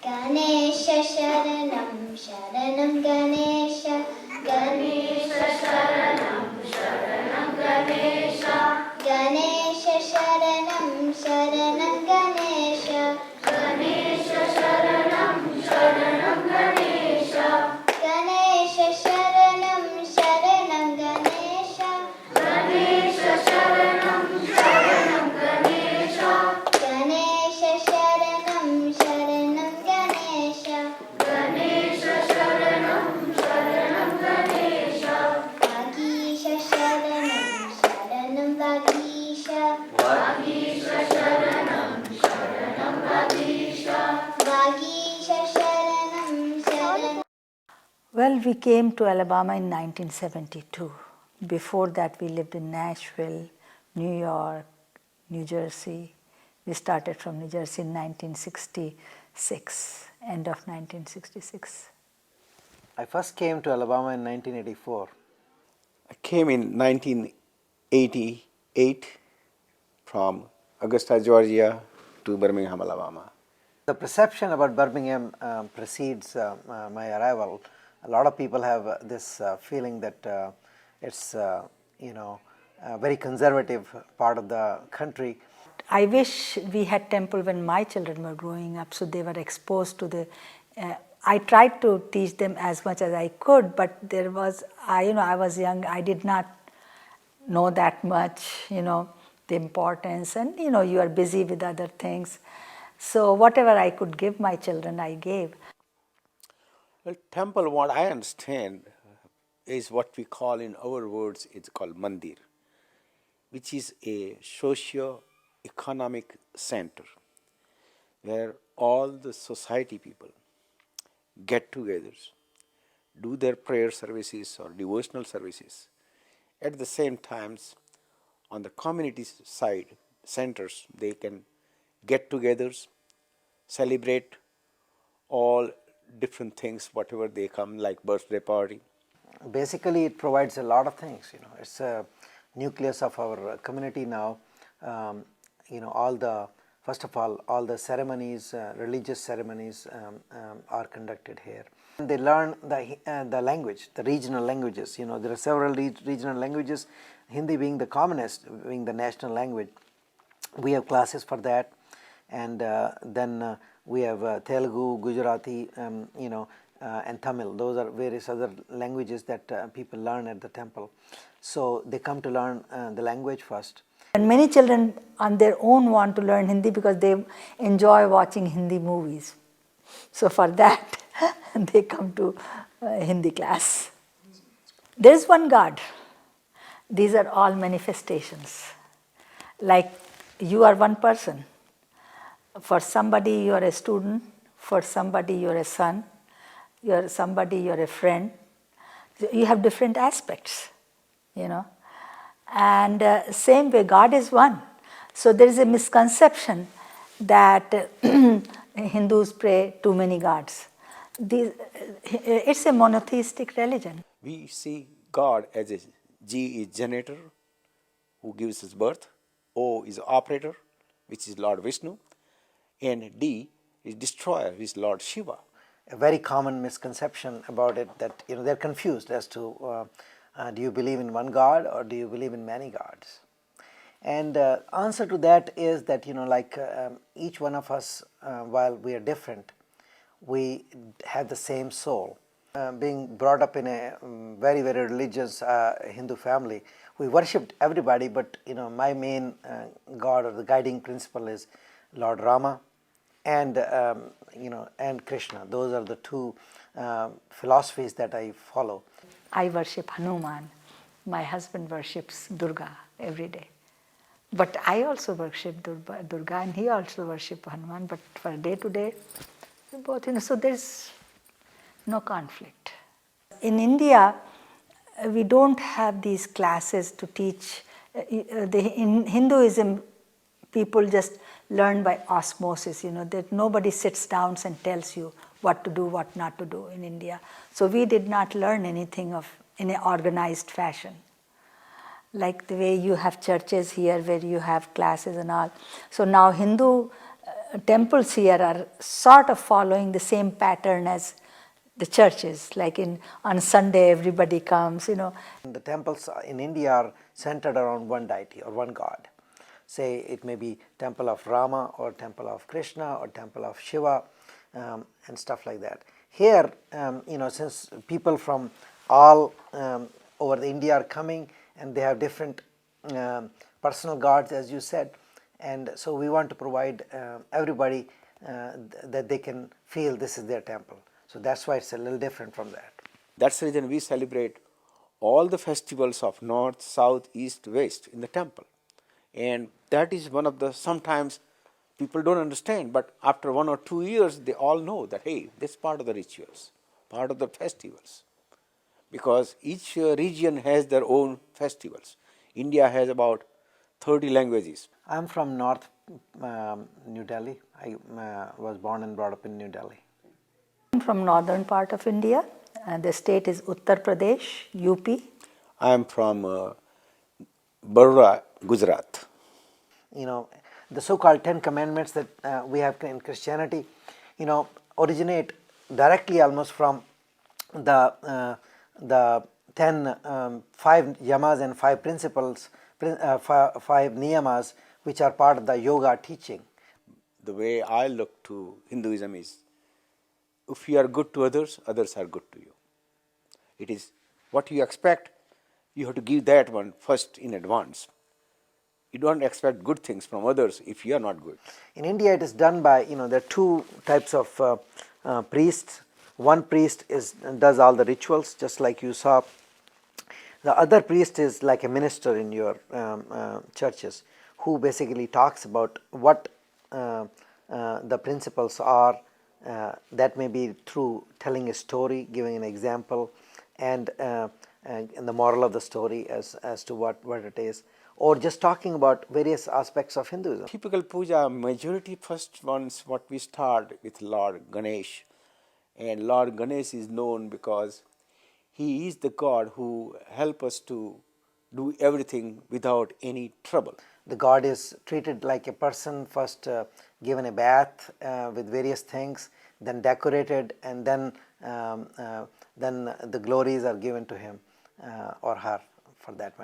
Ganesha Sharanam Sharanam Ganesha Ganesha Sharanam Sharanam Ganesha Ganesha Sharanam Sharanam Ganesha Ganesha Sharanam Sharanam Ganesha Ganesha Sharanam Sharanam Ganesha Ganesha Sharanam Sharanam Ganesha Ganesha Sharanam Sharanam Ganesha Ganesha Sharanam Sharanam Ganesha Vagisha Sharanam Sharanam Vagisha Vagisha Sharanam Sharanam Vagisha Vagisha Sharanam Sharanam. Well, we came to Alabama in 1972. Before that, we lived in Nashville, New York, New Jersey. We started from New Jersey in 1966, end of 1966. I first came to Alabama in 1984. I came in 1988 from Augusta, Georgia to Birmingham, Alabama. The perception about Birmingham precedes my arrival. A lot of people have this feeling that it's a very conservative part of the country. I wish we had temple when my children were growing up, so they were exposed to the. I tried to teach them as much as I could, but there was, I was young. I did not know that much, the importance, and you are busy with other things. So whatever I could give my children, I gave. Well, temple, what I understand, is what we call in our words, it's called mandir, which is a socio-economic center where all the society people get together, do their prayer services or devotional services. At the same times, on the community side, centers, they can get together, celebrate all different things, whatever they come, like birthday party. Basically, it provides a lot of things. It's a nucleus of our community now. First of all the ceremonies, religious ceremonies are conducted here. And they learn the language, the regional languages. There are several regional languages, Hindi being the commonest, being the national language. We have classes for that, and then we have Telugu, Gujarati, and Tamil. Those are various other languages that people learn at the temple. So they come to learn the language first. And many children on their own want to learn Hindi because they enjoy watching Hindi movies. So for that, they come to Hindi class. There is one God. These are all manifestations. Like you are one person. For somebody you are a student, for somebody you are a son, somebody you are a friend. You have different aspects, And same way, God is one. So there is a misconception that Hindus pray too many gods. It's a monotheistic religion. We see God as a G is generator, who gives us birth. O is operator, which is Lord Vishnu. And D is destroyer, which is Lord Shiva. A very common misconception about it that they're confused as to do you believe in one God or do you believe in many gods? And answer to that is that each one of us, while we are different, we have the same soul. Being brought up in a very very religious Hindu family, we worshipped everybody, but my main God or the guiding principle is Lord Rama and and Krishna. Those are the two philosophies that I follow. I worship Hanuman. My husband worships Durga every day. But I also worship Durga and he also worships Hanuman. But for day to day, both, so there's no conflict. In India, we don't have these classes to teach. In Hinduism, people just learn by osmosis, that nobody sits down and tells you what to do, what not to do in India. So we did not learn anything in an organized fashion. Like the way you have churches here where you have classes and all. So now Hindu temples here are sort of following the same pattern as the churches. Like on Sunday, everybody comes, The temples in India are centered around one deity or one god. Say it may be temple of Rama or temple of Krishna or temple of Shiva and stuff like that. Here, since people from all over the India are coming and they have different personal gods, as you said, and so we want to provide everybody that they can feel this is their temple. So that's why it's a little different from that. That's the reason we celebrate all the festivals of north, south, east, west in the temple. And that is one of the, sometimes people don't understand, but after 1 or 2 years, they all know that, hey, this is part of the rituals, part of the festivals. Because each region has their own festivals. India has about 30 languages. I'm from North New Delhi. I was born and brought up in New Delhi. I'm from northern part of India. The state is Uttar Pradesh, UP. I am from Baroda, Gujarat. The so-called 10 commandments that we have in Christianity, originate directly almost from the 5 yamas and 5 principles, 5 niyamas, which are part of the yoga teaching. The way I look to Hinduism is, if you are good to others, others are good to you. It is what you expect, you have to give that one first in advance. You don't expect good things from others if you are not good. In India, it is done by, there are 2 types of priests. One priest does all the rituals, just like you saw. The other priest is like a minister in your churches, who basically talks about what the principles are. That may be through telling a story, giving an example, and the moral of the story as to what it is, or just talking about various aspects of Hinduism. Typical puja, majority first ones, what we start with Lord Ganesh. And Lord Ganesh is known because he is the God who helps us to do everything without any trouble. The god is treated like a person, first given a bath with various things, then decorated, and then the glories are given to him or her, for that matter.